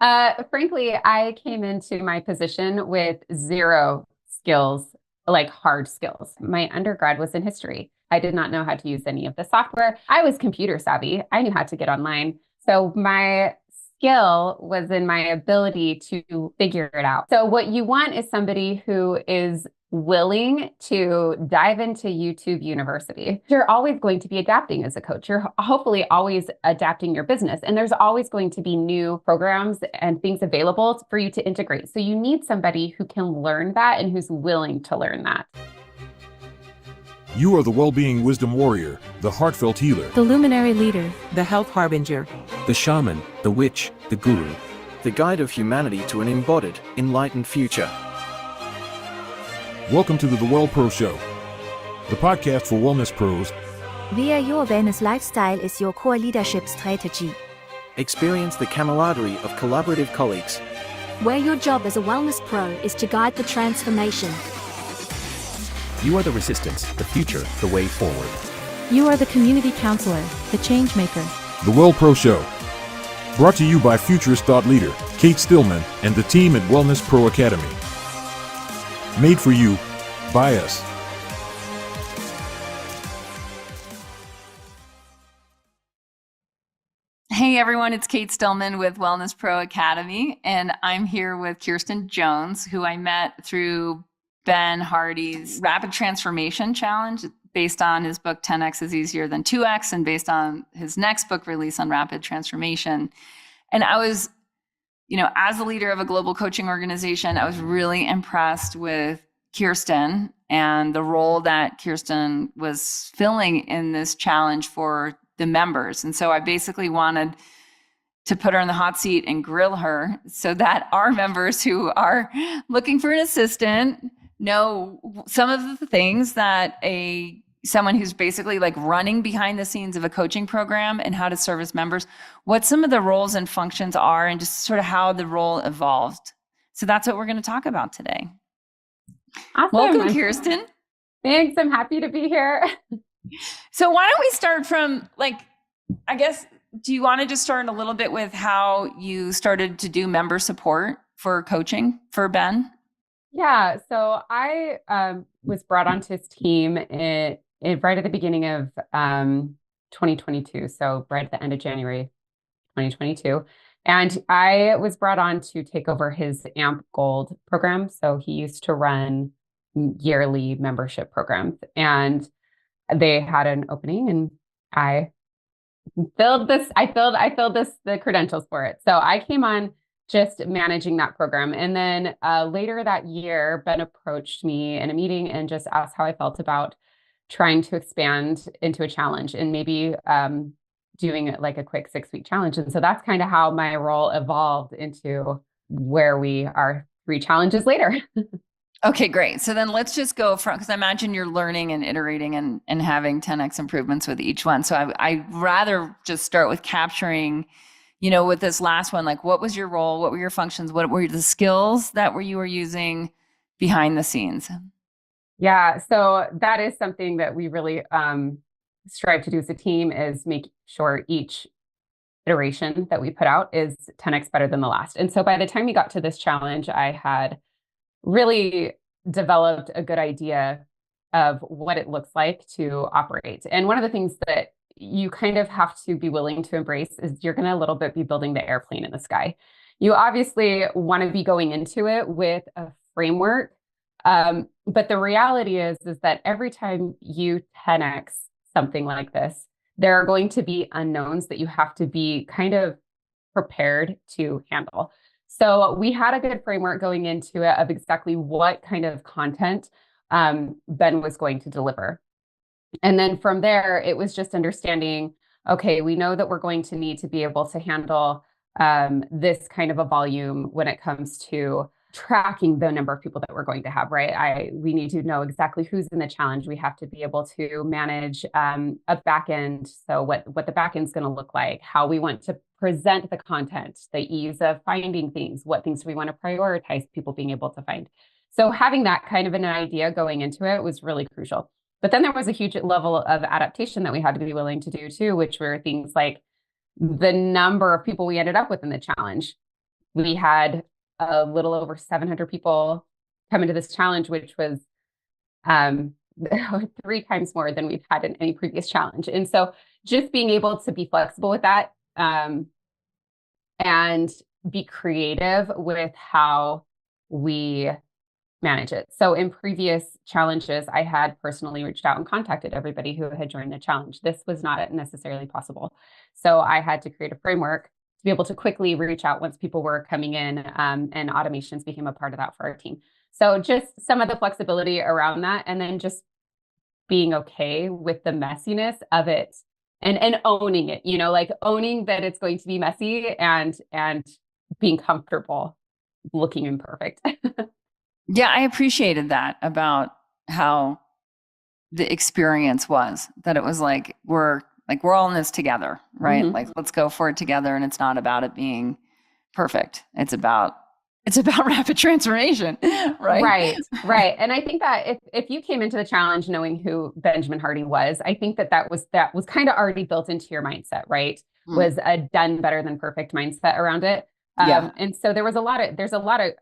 Frankly, I came into my position with zero skills, like hard skills. My undergrad was in history. I did not know how to use any of the software. I was computer savvy. I knew how to get online. So my skill was in my ability to figure it out. So what you want is somebody who is willing to dive into YouTube University. You're always going to be adapting as a coach. You're hopefully always adapting your business. And there's always going to be new programs and things available for you to integrate. So you need somebody who can learn that and who's willing to learn that. You are the well-being wisdom warrior, the heartfelt healer, the luminary leader, the health harbinger, the shaman, the witch, the guru, the guide of humanity to an embodied, enlightened future. Welcome to the Well Pro Show, the podcast for wellness pros. Where your wellness lifestyle is your core leadership strategy. Experience the camaraderie of collaborative colleagues. Where your job as a wellness pro is to guide the transformation. You are the resistance, the future, the way forward. You are the community counselor, the change maker. The Well Pro Show, brought to you by futurist thought leader Kate Stillman and the team at Wellness Pro Academy. Made for you, by us. Hey everyone, it's Kate Stillman with Wellness Pro Academy, and I'm here with Kirsten Jones, who I met through Ben Hardy's Rapid Transformation Challenge based on his book 10X is Easier Than 2X and based on his next book release on rapid transformation. And I was, as the leader of a global coaching organization, I was really impressed with Kirsten and the role that Kirsten was filling in this challenge for the members. And so I basically wanted to put her in the hot seat and grill her so that our members who are looking for an assistant know some of the things that someone who's basically like running behind the scenes of a coaching program and how to service members, what some of the roles and functions are and just sort of how the role evolved. So that's what we're going to talk about today. Awesome. Welcome, Kirsten. Thanks. I'm happy to be here. So why don't we start from do you want to just start a little bit with how you started to do member support for coaching for Ben? Yeah. So I was brought onto his team right at the beginning of 2022. So right at the end of January 2022. And I was brought on to take over his AMP Gold program. So he used to run yearly membership programs. And they had an opening and I filled the credentials for it. So I came on just managing that program. And then later that year, Ben approached me in a meeting and just asked how I felt about trying to expand into a challenge and maybe doing like a quick 6-week challenge. And so that's kind of how my role evolved into where we are 3 challenges later. Okay, great. So then let's just go from, because I imagine you're learning and iterating and having 10x improvements with each one. So I'd rather just start with capturing, with this last one, like what was your role? What were your functions? What were the skills that you were using behind the scenes? Yeah, so that is something that we really strive to do as a team is make sure each iteration that we put out is 10x better than the last. And so by the time we got to this challenge, I had really developed a good idea of what it looks like to operate. And one of the things that you kind of have to be willing to embrace is you're going to a little bit be building the airplane in the sky. You obviously want to be going into it with a framework. But the reality is that every time you 10x something like this, there are going to be unknowns that you have to be kind of prepared to handle. So we had a good framework going into it of exactly what kind of content Ben was going to deliver. And then from there, it was just understanding, okay, we know that we're going to need to be able to handle this kind of a volume when it comes to tracking the number of people that we're going to have, right? We need to know exactly who's in the challenge. We have to be able to manage a back end. So what the back end is going to look like, how we want to present the content, the ease of finding things, what things we want to prioritize people being able to find. So having that kind of an idea going into it was really crucial. But then there was a huge level of adaptation that we had to be willing to do too, which were things like the number of people we ended up with in the challenge. we had a little over 700 people come into this challenge, which was 3 times more than we've had in any previous challenge. And so just being able to be flexible with that, and be creative with how we manage it. So in previous challenges, I had personally reached out and contacted everybody who had joined the challenge. This was not necessarily possible. So I had to create a framework to be able to quickly reach out once people were coming in, and automations became a part of that for our team. So just some of the flexibility around that, and then just being okay with the messiness of it, and owning it, like owning that it's going to be messy, and being comfortable looking imperfect. Yeah, I appreciated that about how the experience was, that it was like we're all in this together, right? Mm-hmm. Like, let's go for it together, and it's not about it being perfect. It's about rapid transformation, right? Right. And I think that if you came into the challenge knowing who Benjamin Hardy was, I think that was kind of already built into your mindset, right? Was a done better than perfect mindset around it. And so there's a lot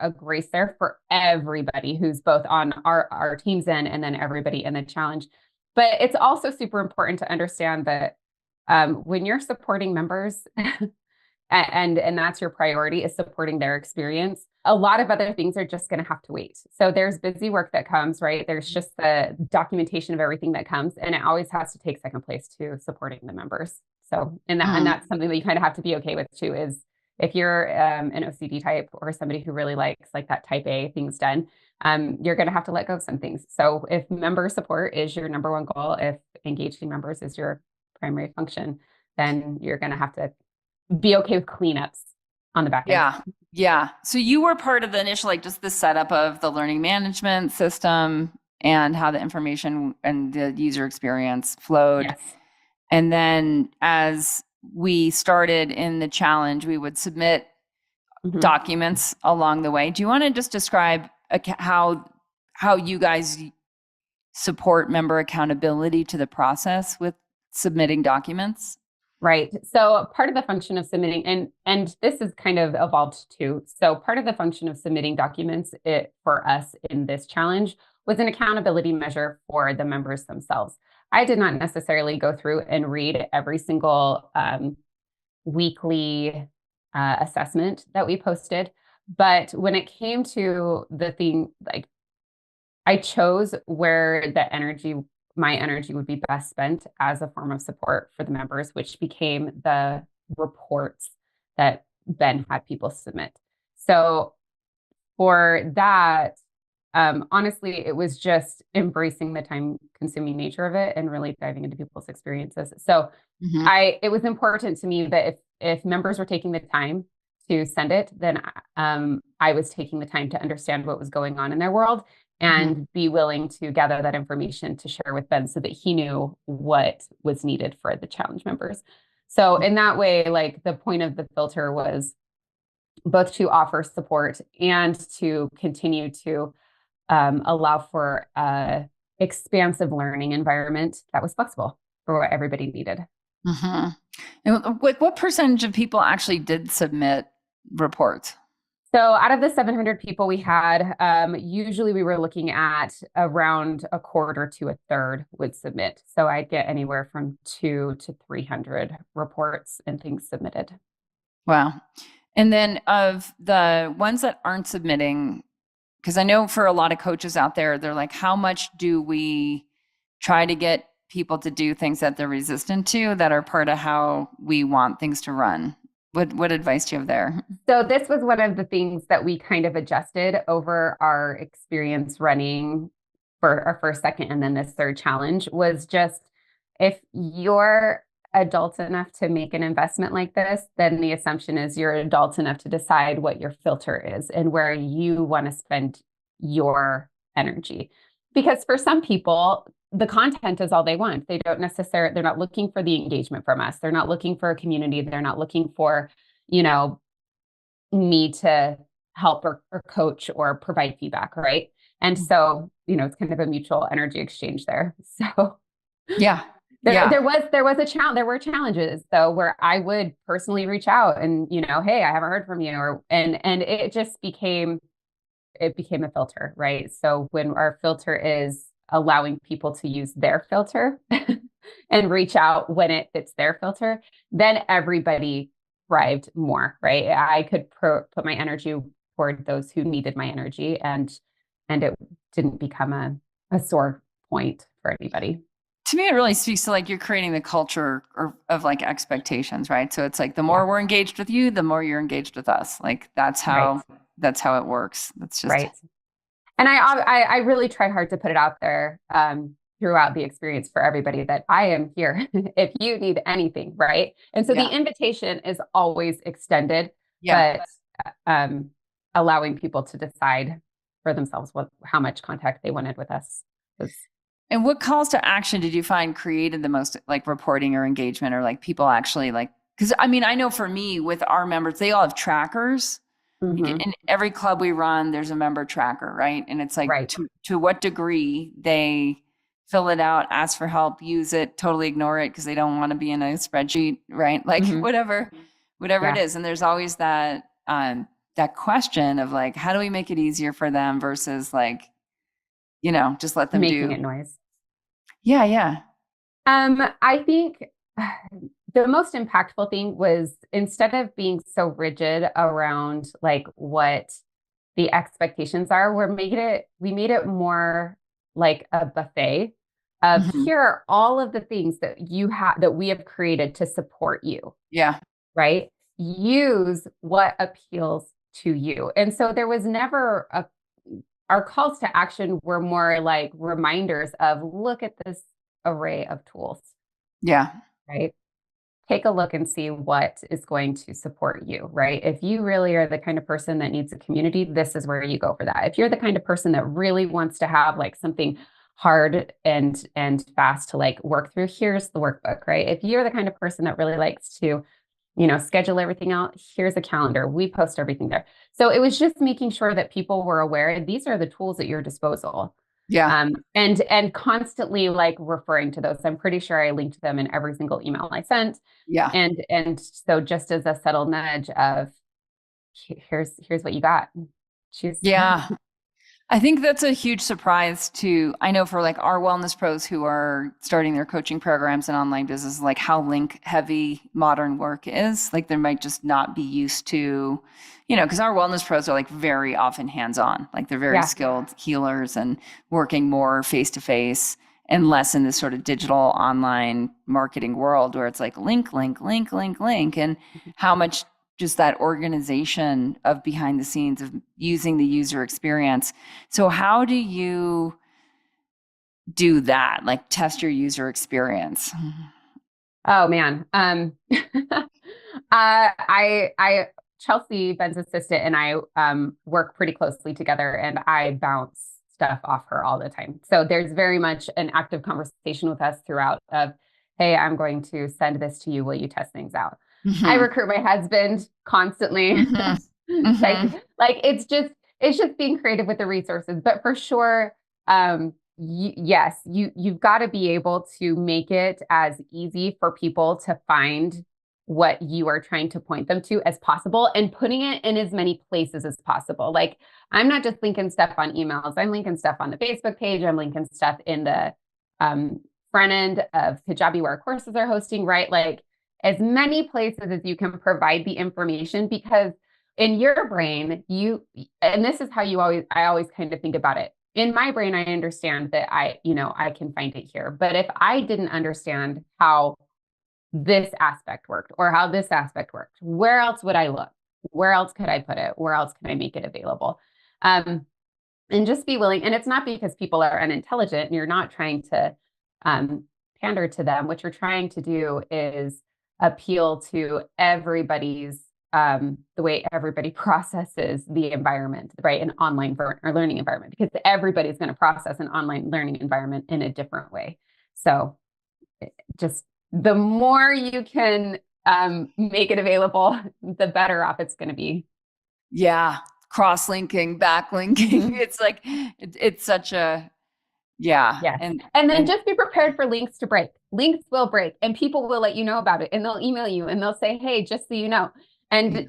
of grace there for everybody who's both on our team's end and then everybody in the challenge. But it's also super important to understand that when you're supporting members and that's your priority, is supporting their experience, a lot of other things are just going to have to wait. So there's busy work that comes, right? There's just the documentation of everything that comes, and it always has to take second place to supporting the members. So, and that's something that you kind of have to be okay with too, is if you're an OCD type or somebody who really likes like that type A things done, you're going to have to let go of some things. So if member support is your number one goal, if engaging members is your primary function, then you're going to have to be okay with cleanups on the back end. Yeah. So you were part of the initial, like just the setup of the learning management system and how the information and the user experience flowed. Yes. And then as we started in the challenge, we would submit documents along the way. Do you want to just describe how you guys support member accountability to the process with submitting documents? Right. So part of the function of submitting, and this is kind of evolved too. So part of the function of submitting documents for us in this challenge was an accountability measure for the members themselves. I did not necessarily go through and read every single weekly assessment that we posted. But when it came to the thing, like I chose where my energy would be best spent as a form of support for the members, which became the reports that Ben had people submit. So for that, honestly, it was just embracing the time-consuming nature of it and really diving into people's experiences. So it was important to me that if members were taking the time to send it, then I was taking the time to understand what was going on in their world and be willing to gather that information to share with Ben so that he knew what was needed for the challenge members. So in that way, like the point of the filter was both to offer support and to continue to allow for an expansive learning environment that was flexible for what everybody needed. And what percentage of people actually did submit reports? So out of the 700 people we had, usually we were looking at around a quarter to a third would submit. So I'd get anywhere from 200 to 300 reports and things submitted. Wow. And then of the ones that aren't submitting, because I know for a lot of coaches out there, they're like, how much do we try to get people to do things that they're resistant to that are part of how we want things to run? What advice do you have there? So this was one of the things that we kind of adjusted over our experience running for our first, second, and then this third challenge, was just if you're adult enough to make an investment like this, then the assumption is you're adult enough to decide what your filter is and where you want to spend your energy. Because for some people, the content is all they want. They're not looking for the engagement from us. They're not looking for a community. They're not looking for, me to help or coach or provide feedback, right? And so, it's kind of a mutual energy exchange there. So yeah. There was a challenge. There were challenges though, where I would personally reach out and, hey, I haven't heard from you, and it just became a filter, right? So when our filter is allowing people to use their filter and reach out when it fits their filter, then everybody thrived more, right? I could put my energy toward those who needed my energy, and it didn't become a sore point for anybody. To me, it really speaks to like you're creating the culture of like expectations, right? So it's like the more we're engaged with you, the more you're engaged with us. Like that's how it works. That's just right. And I really tried hard to put it out there throughout the experience for everybody that I am here if you need anything, right? And so the invitation is always extended, but allowing people to decide for themselves how much contact they wanted with us. And what calls to action did you find created the most like reporting or engagement, or like people actually like, because I mean, I know for me with our members, they all have trackers. In every club we run, there's a member tracker, right? And it's like to what degree they fill it out, ask for help, use it, totally ignore it because they don't want to be in a spreadsheet, right? Like whatever it is. And there's always that question of like, how do we make it easier for them versus like, just let them making it noise. Yeah. I think the most impactful thing was, instead of being so rigid around like what the expectations are, we made it more like a buffet of here are all of the things that we have created to support you. Yeah. Right. Use what appeals to you. And so there was never our calls to action were more like reminders of, look at this array of tools. Yeah. Right. Take a look and see what is going to support you, right? If you really are the kind of person that needs a community, this is where you go for that. If you're the kind of person that really wants to have like something hard and fast to like work through, here's the workbook, right? If you're the kind of person that really likes to, schedule everything out, here's a calendar. We post everything there. So it was just making sure that people were aware these are the tools at your disposal. Yeah. And constantly like referring to those. I'm pretty sure I linked them in every single email I sent. Yeah. And so just as a subtle nudge of here's what you got. Yeah. I think that's a huge surprise I know for like our wellness pros who are starting their coaching programs and online business, like how link heavy modern work is. Like they might just not be used to, because our wellness pros are like very often hands-on, like they're very skilled healers and working more face-to-face and less in this sort of digital online marketing world where it's like link. And how much just that organization of behind the scenes of using the user experience. So how do you do that? Like test your user experience? Oh man. Chelsea, Ben's assistant, and I work pretty closely together, and I bounce stuff off her all the time. So there's very much an active conversation with us throughout of, hey, I'm going to send this to you. Will you test things out? I recruit my husband constantly. Like it's just being creative with the resources, but for sure, yes, you've got to be able to make it as easy for people to find what you are trying to point them to as possible, and putting it in as many places as possible. Like I'm not just linking stuff on emails. I'm linking stuff on the Facebook page. I'm linking stuff in the front end of Kajabi where our courses are hosting, right? Like as many places as you can provide the information, because in your brain, and this is how I always kind of think about it. In my brain, I understand that I can find it here. But if I didn't understand how this aspect worked or how this aspect worked, where else would I look? Where else could I put it? Where else can I make it available? And just be willing. And it's not because people are unintelligent and you're not trying to pander to them. What you're trying to do is appeal to everybody's the way everybody processes the environment, right? An online or learning environment, because everybody's going to process an online learning environment in a different way. So just the more you can make it available, the better off it's going to be. Yeah. Cross-linking, backlinking. It's like, it's such a Yeah. Yes. And And then just be prepared for links to break. Links will break and people will let you know about it and they'll email you and they'll say, hey, just so you know. And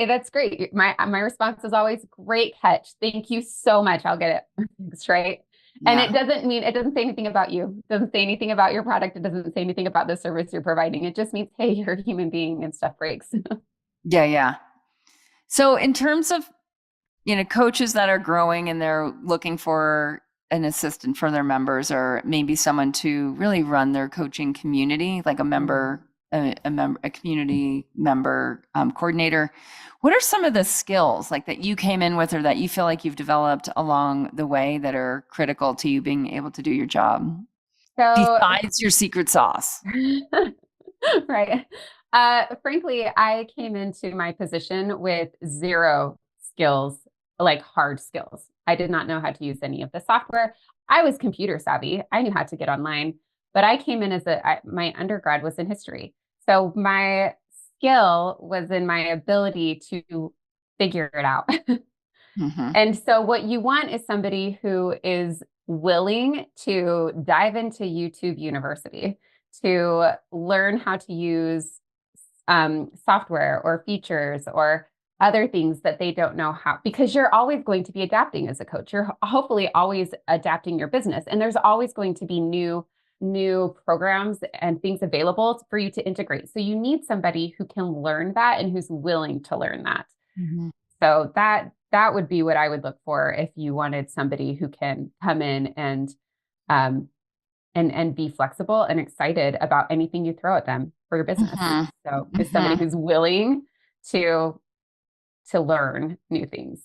that's great. My response is always great catch. Thank you so much. I'll get it. Thanks, right. And yeah. it doesn't say anything about you. It doesn't say anything about your product. It doesn't say anything about the service you're providing. It just means, hey, you're a human being and stuff breaks. Yeah. Yeah. So in terms of, coaches that are growing and they're looking for an assistant for their members, or maybe someone to really run their coaching community, like a member, a community member coordinator. What are some of the skills like that you came in with, or that you feel like you've developed along the way that are critical to you being able to do your job? So, Besides your secret sauce. right. Frankly, I came into my position with zero skills, like hard skills. I did not know how to use any of the software. I was computer savvy. I knew how to get online, but I came in my undergrad was in history. So my skill was in my ability to figure it out. Mm-hmm. And so what you want is somebody who is willing to dive into YouTube University to learn how to use software or features or other things that they don't know how, because you're always going to be adapting as a coach. You're hopefully always adapting your business, and there's always going to be new programs and things available for you to integrate. So you need somebody who can learn that and who's willing to learn that. Mm-hmm. So that would be what I would look for if you wanted somebody who can come in and be flexible and excited about anything you throw at them for your business. Mm-hmm. So is somebody who's willing to learn new things.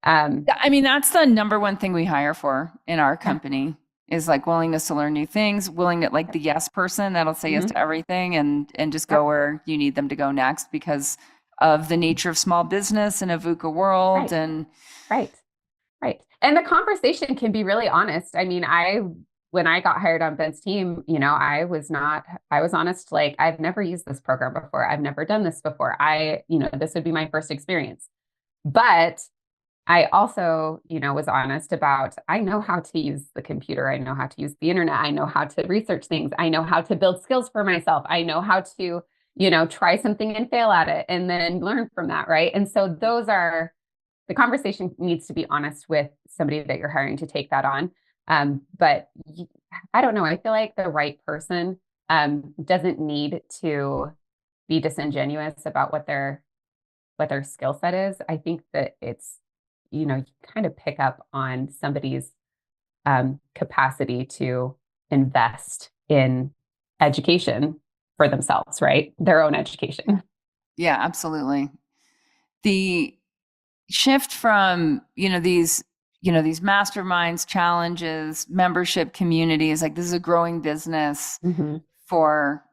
I mean, that's the number one thing we hire for in our company is like willingness to learn new things, willing to like the yes person that'll say yes to everything and just go where you need them to go next because of the nature of small business and a VUCA world. Right. And Right. And the conversation can be really honest. I mean, when I got hired on Ben's team, I was honest, like, I've never used this program before. I've never done this before. This would be my first experience. But I also, was honest about, I know how to use the computer. I know how to use the internet. I know how to research things. I know how to build skills for myself. I know how to, try something and fail at it and then learn from that. Right. And so the conversation needs to be honest with somebody that you're hiring to take that on. But I don't know. I feel like the right person doesn't need to be disingenuous about what their skill set is. I think that it's, you kind of pick up on somebody's capacity to invest in education for themselves, right? Their own education. yeah, absolutely. The shift from, these masterminds, challenges, membership communities, like this is a growing business for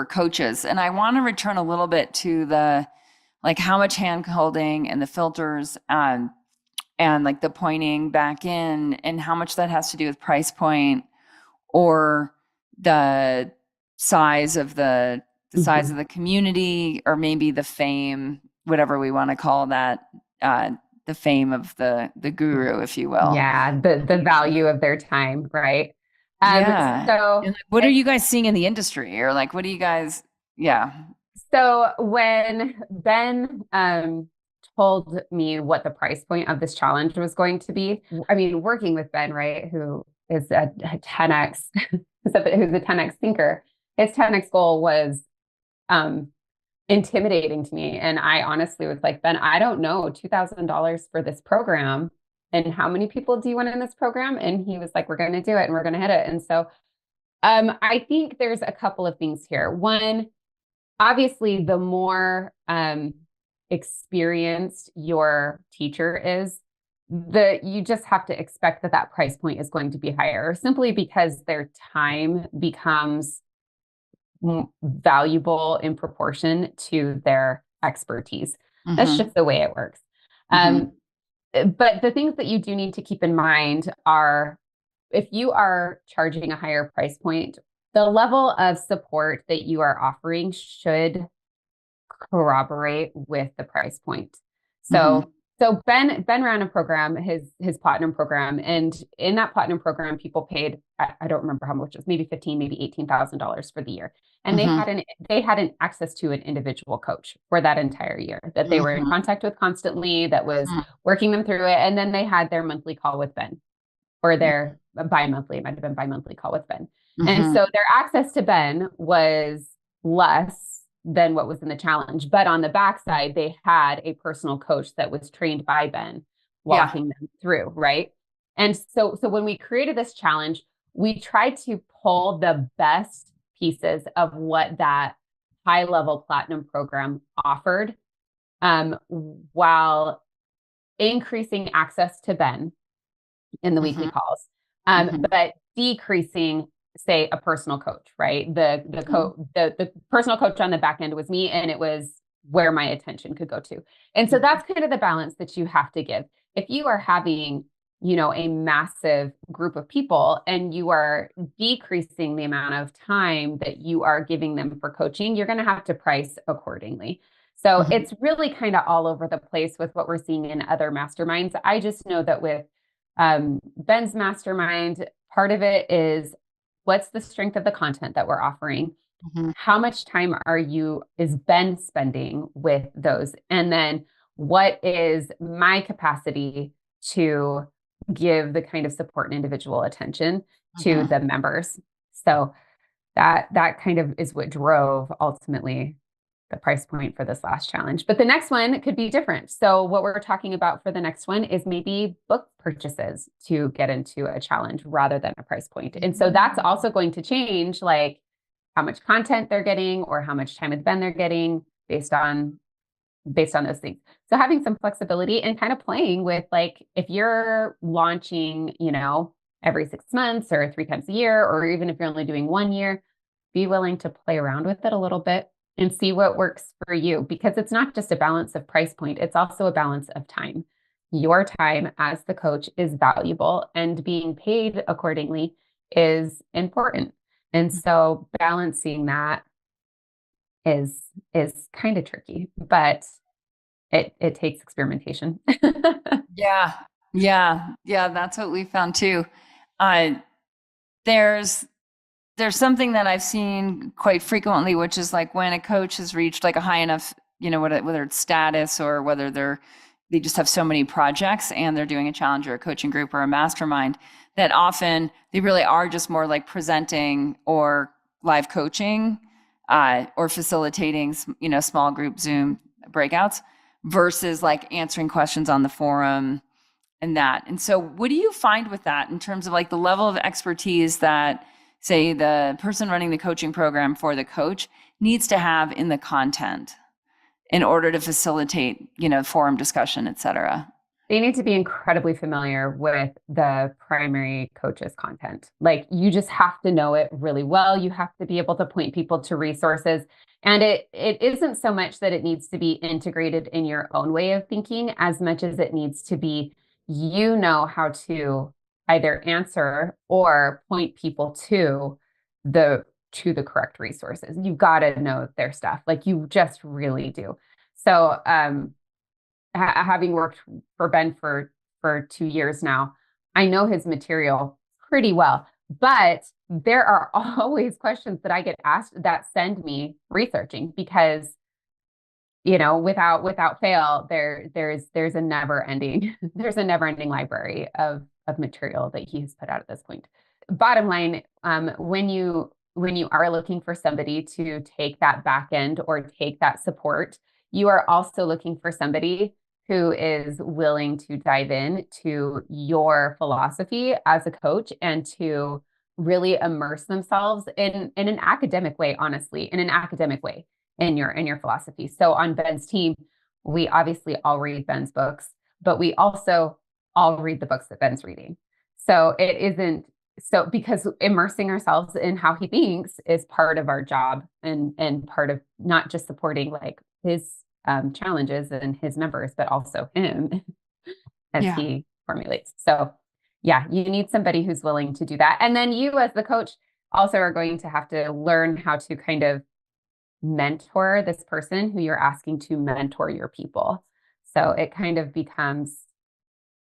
coaches. And I want to return a little bit to the, like how much hand holding and the filters and like the pointing back in and how much that has to do with price point or the size of the size of the community, or maybe the fame, whatever we want to call that, the fame of the guru, if you will. Yeah, the value of their time, right? Yeah. So and like, what are you guys seeing in the industry, or like, what do you guys? Yeah. So when Ben told me what the price point of this challenge was going to be, I mean, working with Ben, right, who is a 10x, who's a 10x thinker, his 10x goal was intimidating to me. And I honestly was like, Ben, I don't know, $2,000 for this program. And how many people do you want in this program? And he was like, we're going to do it and we're going to hit it. And so I think there's a couple of things here. One, obviously, the more experienced your teacher is, you just have to expect that price point is going to be higher, simply because their time becomes valuable in proportion to their expertise. That's just the way it works. But the things that you do need to keep in mind are, if you are charging a higher price point, the level of support that you are offering should corroborate with the price point. So So Ben ran a program, his platinum program, and in that platinum program, people paid, I don't remember how much it was, maybe $15,000, maybe $18,000 for the year, and they had an access to an individual coach for that entire year that they were in contact with constantly, that was working them through it, and then they had their monthly call with Ben, or their bi-monthly, it might have been bi-monthly call with Ben, and so their access to Ben was less than what was in the challenge. But on the backside, they had a personal coach that was trained by Ben, walking them through, right? And so when we created this challenge, we tried to pull the best pieces of what that high level platinum program offered, while increasing access to Ben in the weekly calls, but decreasing, say, a personal coach, right? The personal coach on the back end was me, and it was where my attention could go to. And so that's kind of the balance that you have to give. If you are having, a massive group of people and you are decreasing the amount of time that you are giving them for coaching, you're going to have to price accordingly. So it's really kind of all over the place with what we're seeing in other masterminds. I just know that with Ben's mastermind, part of it is, what's the strength of the content that we're offering? How much time is Ben spending with those? And then what is my capacity to give the kind of support and individual attention to the members? So that kind of is what drove ultimately the price point for this last challenge. But the next one could be different. So what we're talking about for the next one is maybe book purchases to get into a challenge rather than a price point. And so that's also going to change, like how much content they're getting or how much time with Ben they're getting based on those things. So having some flexibility and kind of playing with, like, if you're launching, every 6 months or 3 times a year, or even if you're only doing 1 year, be willing to play around with it a little bit and see what works for you, because it's not just a balance of price point, it's also a balance of time. Your time as the coach is valuable, and being paid accordingly is important. And so balancing that is kind of tricky, but it takes experimentation. Yeah, that's what we found too. There's something that I've seen quite frequently, which is like when a coach has reached like a high enough, whether it's status or whether they just have so many projects and they're doing a challenge or a coaching group or a mastermind, that often they really are just more like presenting or live coaching, or facilitating, small group Zoom breakouts versus like answering questions on the forum and that. And so what do you find with that in terms of like the level of expertise that, say, the person running the coaching program for the coach needs to have in the content in order to facilitate, forum discussion, et cetera? They need to be incredibly familiar with the primary coach's content. Like, you just have to know it really well. You have to be able to point people to resources. And it isn't so much that it needs to be integrated in your own way of thinking as much as it needs to be, how to either answer or point people to the correct resources. You've got to know their stuff. Like, you just really do. So, having worked for Ben for 2 years now, I know his material pretty well, but there are always questions that I get asked that send me researching, because, without fail, there's a never ending library of material that he's put out at this point. Bottom line, when you are looking for somebody to take that back end or take that support, you are also looking for somebody who is willing to dive in to your philosophy as a coach and to really immerse themselves in an academic way, honestly, in your philosophy. So on Ben's team, we obviously all read Ben's books, but we also all read the books that Ben's reading. So it isn't so, because immersing ourselves in how he thinks is part of our job, and part of not just supporting like his challenges and his members, but also him as he formulates. So yeah, you need somebody who's willing to do that. And then you as the coach also are going to have to learn how to kind of mentor this person who you're asking to mentor your people. So it kind of becomes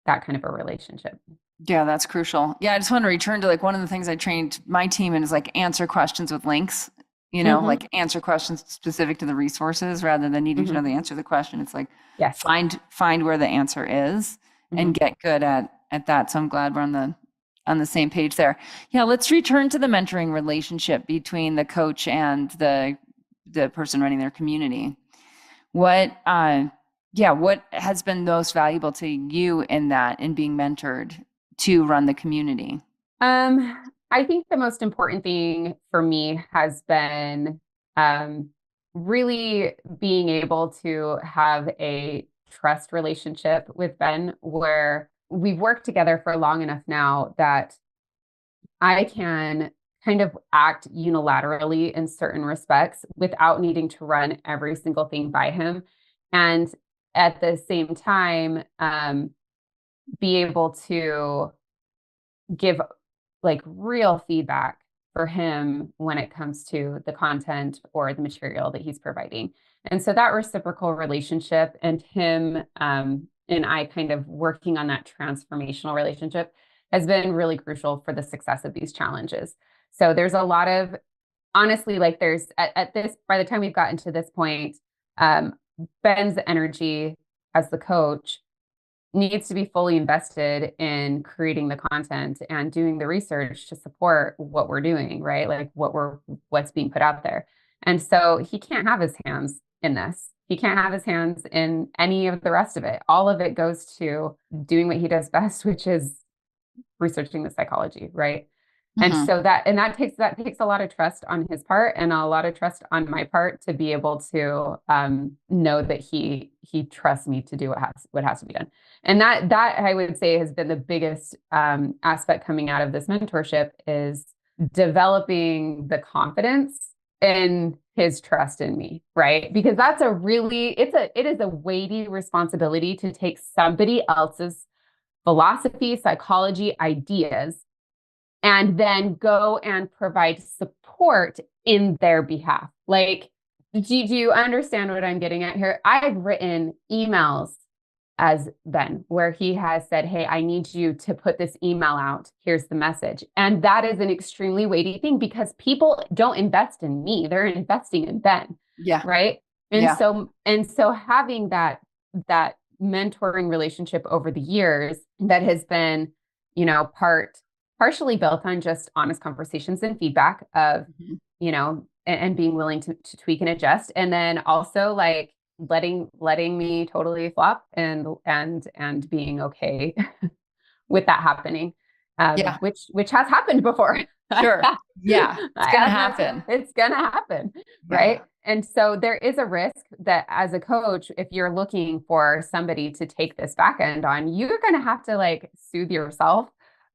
that kind of a relationship. Yeah, that's crucial. Yeah, I just want to return to like one of the things I trained my team in is like answer questions with links, like answer questions specific to the resources rather than needing to know the answer to the question. It's like Yes. find where the answer is and get good at that. So I'm glad we're on the same page there. Yeah, let's return to the mentoring relationship between the coach and the person running their community. What has been most valuable to you in being mentored to run the community? I think the most important thing for me has been really being able to have a trust relationship with Ben, where we've worked together for long enough now that I can kind of act unilaterally in certain respects without needing to run every single thing by him. And at the same time, be able to give like real feedback for him when it comes to the content or the material that he's providing. And so that reciprocal relationship and him and I kind of working on that transformational relationship has been really crucial for the success of these challenges. So there's a lot of, honestly, like there's at this, by the time we've gotten to this point, Ben's energy as the coach needs to be fully invested in creating the content and doing the research to support what we're doing, right? Like what's being put out there. And so he can't have his hands in this. He can't have his hands in any of the rest of it. All of it goes to doing what he does best, which is researching the psychology, right? And so that takes a lot of trust on his part and a lot of trust on my part to be able to know that he trusts me to do what has to be done. And that I would say has been the biggest aspect coming out of this mentorship is developing the confidence in his trust in me, right? Because that's it is a weighty responsibility to take somebody else's philosophy, psychology, ideas, and then go and provide support in their behalf. Like, do you understand what I'm getting at here? I've written emails as Ben where he has said, hey, I need you to put this email out. Here's the message. And that is an extremely weighty thing because people don't invest in me. They're investing in Ben. Yeah. Right. And so having that mentoring relationship over the years that has been, partially built on just honest conversations and feedback of, and being willing to tweak and adjust. And then also like letting me totally flop and being okay with that happening. Which has happened before. Sure. Yeah. It's going to happen. It's going to happen. Yeah. Right. And so there is a risk that as a coach, if you're looking for somebody to take this back end on, you're going to have to like soothe yourself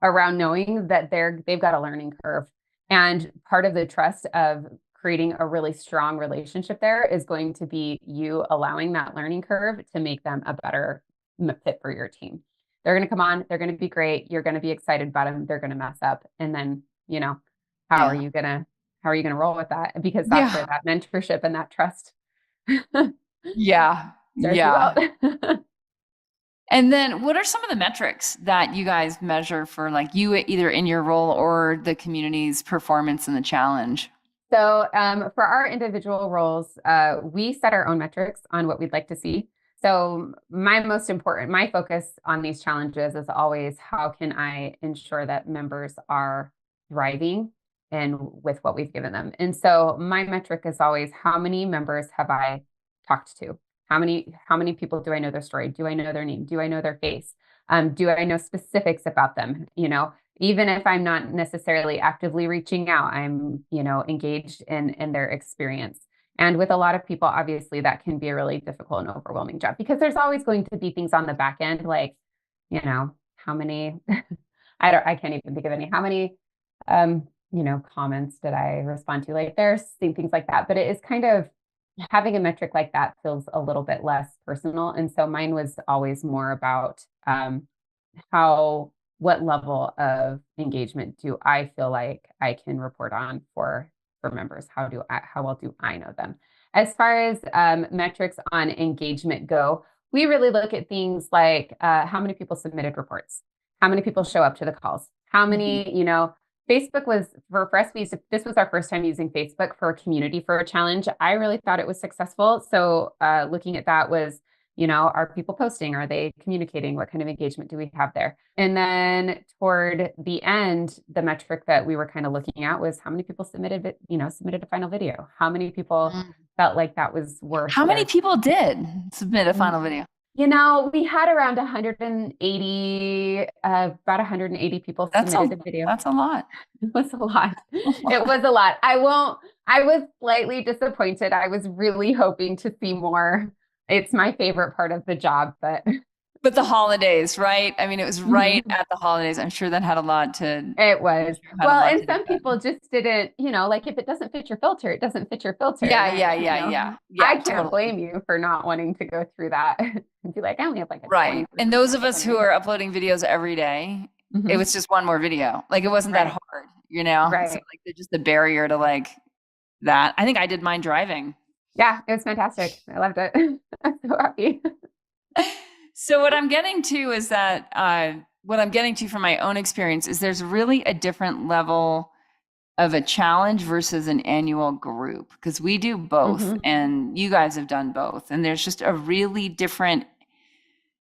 around knowing that they've got a learning curve. And part of the trust of creating a really strong relationship there is going to be you allowing that learning curve to make them a better fit for your team. They're going to come on, they're going to be great. You're going to be excited about them. They're going to mess up. And then, how are you going to roll with that? Because that's where that mentorship and that trust. Yeah. And then what are some of the metrics that you guys measure for like you either in your role or the community's performance in the challenge? So for our individual roles, we set our own metrics on what we'd like to see. So my focus on these challenges is always how can I ensure that members are thriving and with what we've given them. And so my metric is always how many members have I talked to? How many people do I know their story? Do I know their name? Do I know their face? Do I know specifics about them? Even if I'm not necessarily actively reaching out, I'm, engaged in their experience. And with a lot of people, obviously, that can be a really difficult and overwhelming job because there's always going to be things on the back end, like, how many, I can't even think of any, how many, comments did I respond to? Like there's things like that, but it is kind of having a metric like that feels a little bit less personal. And so mine was always more about what level of engagement do I feel like I can report on for members? How well do I know them? As far as metrics on engagement go, we really look at things like how many people submitted reports, how many people show up to the calls, how many, you know, Facebook was for us, this was our first time using Facebook for a community for a challenge. I really thought it was successful. So looking at that was, you know, are people posting? Are they communicating? What kind of engagement do we have there? And then toward the end, the metric that we were kind of looking at was how many people submitted a final video. How many people felt like that was worth. How many people did submit a final video? You know, we had around 180, about 180 people submitted a video. That's a lot. It was a lot. It was a lot. I was slightly disappointed. I was really hoping to see more. It's my favorite part of the job, but the holidays, right? I mean, it was right at the holidays. I'm sure that had a lot to. It was. Well, and some people just didn't, you know, like if it doesn't fit your filter, it doesn't fit your filter. Yeah. I can't blame you for not wanting to go through that and be like, I only have like a right. And those of us who are uploading videos every day, it was just one more video. Like it wasn't that hard, you know? Right. So like just the barrier to like that. I think I did mine driving. Yeah, it was fantastic. I loved it. I'm so happy. So what I'm getting to is that what I'm getting to from my own experience is there's really a different level of a challenge versus an annual group, because we do both and you guys have done both. And there's just a really different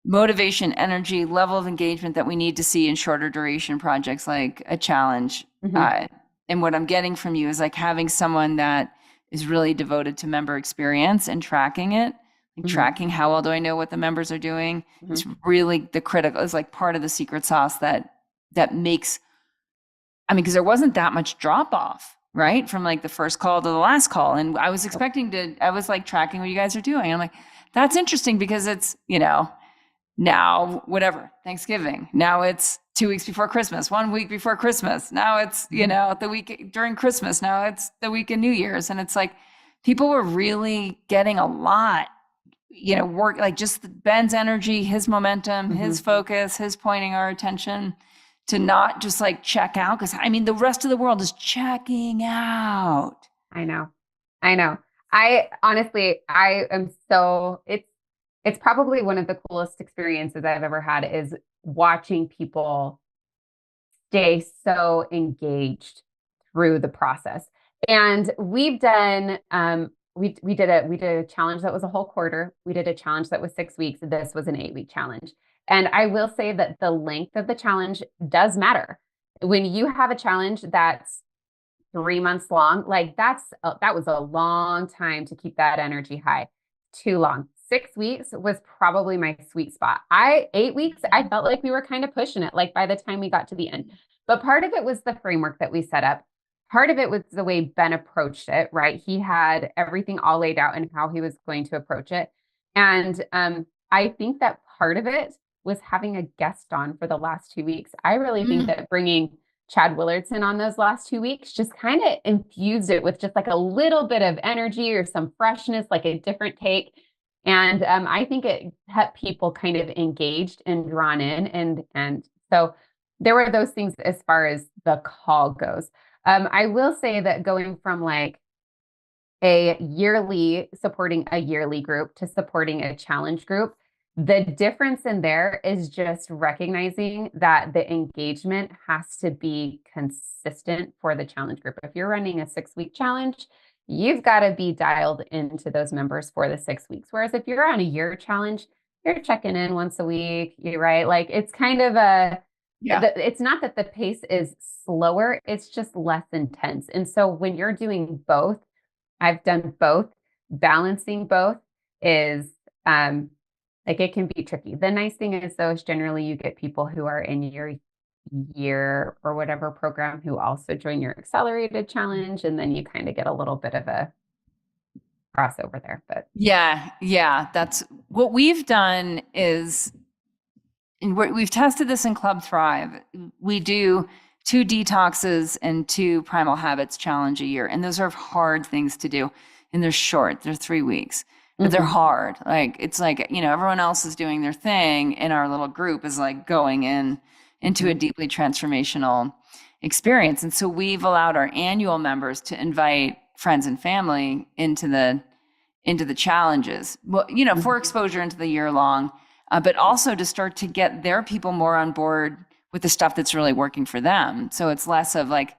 motivation, energy, level of engagement that we need to see in shorter duration projects like a challenge. And what I'm getting from you is like having someone that is really devoted to member experience and tracking it. Tracking how well do I know what the members are doing. It's really the critical, is like part of the secret sauce that makes, I mean, because there wasn't that much drop off, right? From like the first call to the last call. And I was I was like tracking what you guys are doing. I'm like, that's interesting because it's, you know, now whatever, Thanksgiving. Now it's 2 weeks before Christmas, 1 week before Christmas. Now it's, you know, the week during Christmas. Now it's the week in New Year's. And it's like, people were really getting a lot, you know, work, like just Ben's energy, his momentum, his focus, his pointing our attention to not just like check out. Cause I mean, the rest of the world is checking out. I know. I honestly, it's probably one of the coolest experiences I've ever had is watching people stay so engaged through the process. And we've done, we did a challenge that was a whole quarter. We did a challenge that was 6 weeks. This was an 8-week challenge. And I will say that the length of the challenge does matter. When you have a challenge that's 3 months long, like that was a long time to keep that energy high. Too long. 6 weeks was probably my sweet spot. 8 weeks, I felt like we were kind of pushing it, like by the time we got to the end. But part of it was the framework that we set up. Part of it was the way Ben approached it, right? He had everything all laid out and how he was going to approach it. And I think that part of it was having a guest on for the last 2 weeks. I really think that bringing Chad Willardson on those last 2 weeks just kind of infused it with just like a little bit of energy or some freshness, like a different take. And I think it kept people kind of engaged and drawn in. And so there were those things as far as the call goes. I will say that going from like supporting a yearly group to supporting a challenge group, the difference in there is just recognizing that the engagement has to be consistent for the challenge group. If you're running a 6-week challenge, you've got to be dialed into those members for the 6 weeks. Whereas if you're on a year challenge, you're checking in once a week, right? Like it's kind of it's not that the pace is slower, it's just less intense. And so when you're doing both, I've done both, balancing both is like it can be tricky. The nice thing is though, is generally you get people who are in your year or whatever program who also join your accelerated challenge. And then you kind of get a little bit of a crossover there. But yeah. That's what we've done is, and we've tested this in Club Thrive. We do 2 detoxes and 2 primal habits challenge a year. And those are hard things to do. And they're short, they're 3 weeks, but they're hard. Like, it's like, you know, everyone else is doing their thing and our little group is like going into a deeply transformational experience. And so we've allowed our annual members to invite friends and family into into the challenges. Well, for exposure into the year long, but also to start to get their people more on board with the stuff that's really working for them. So it's less of like,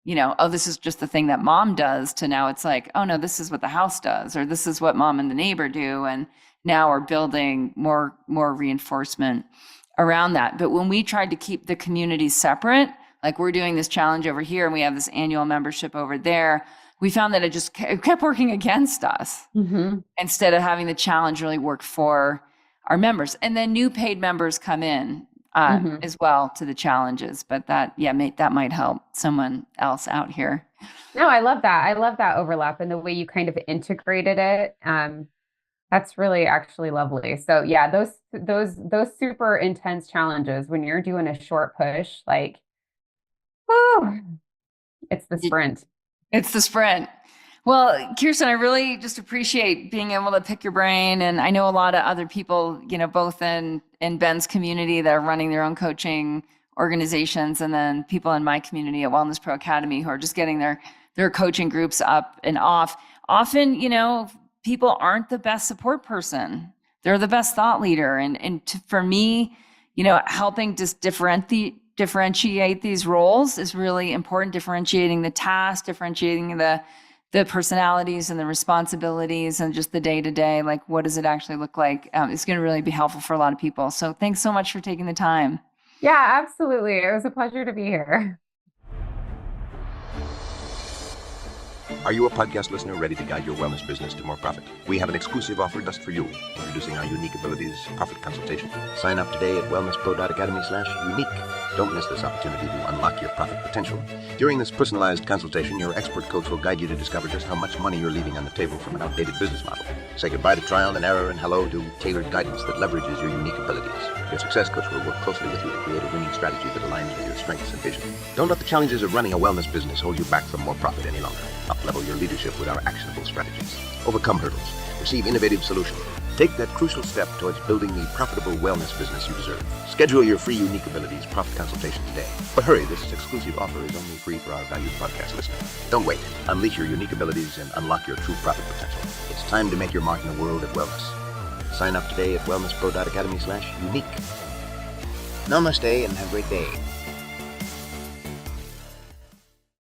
oh, this is just the thing that mom does, to now it's like, oh no, this is what the house does, or this is what mom and the neighbor do. And now we're building more reinforcement around that. But when we tried to keep the communities separate, like we're doing this challenge over here and we have this annual membership over there, we found that it kept working against us instead of having the challenge really work for our members. And then new paid members come in as well to the challenges, but that might help someone else out here. No, I love that. I love that overlap and the way you kind of integrated it. That's really actually lovely. So yeah, those super intense challenges when you're doing a short push, like, oh, it's the sprint. It's the sprint. Well, Kirsten, I really just appreciate being able to pick your brain. And I know a lot of other people, both in Ben's community that are running their own coaching organizations, and then people in my community at Wellness Pro Academy who are just getting their coaching groups up and off. Often, people aren't the best support person. They're the best thought leader. For me, helping just differentiate these roles is really important. Differentiating the task, differentiating the personalities and the responsibilities, and just the day-to-day, like what does it actually look like? It's going to really be helpful for a lot of people. So thanks so much for taking the time. Yeah, absolutely. It was a pleasure to be here. Are you a podcast listener ready to guide your wellness business to more profit? We have an exclusive offer just for you, introducing our Unique Abilities Profit Consultation. Sign up today at wellnesspro.academy/unique. Don't miss this opportunity to unlock your profit potential. During this personalized consultation, your expert coach will guide you to discover just how much money you're leaving on the table from an outdated business model. Say goodbye to trial and error and hello to tailored guidance that leverages your unique abilities. Your success coach will work closely with you to create a winning strategy that aligns with your strengths and vision. Don't let the challenges of running a wellness business hold you back from more profit any longer. Up-level your leadership with our actionable strategies. Overcome hurdles. Receive innovative solutions. Take that crucial step towards building the profitable wellness business you deserve. Schedule your free Unique Abilities Profit Consultation today. But hurry, this exclusive offer is only free for our valued podcast listeners. Don't wait. Unleash your unique abilities and unlock your true profit potential. It's time to make your mark in the world of wellness. Sign up today at wellnesspro.academy/unique. Namaste and have a great day.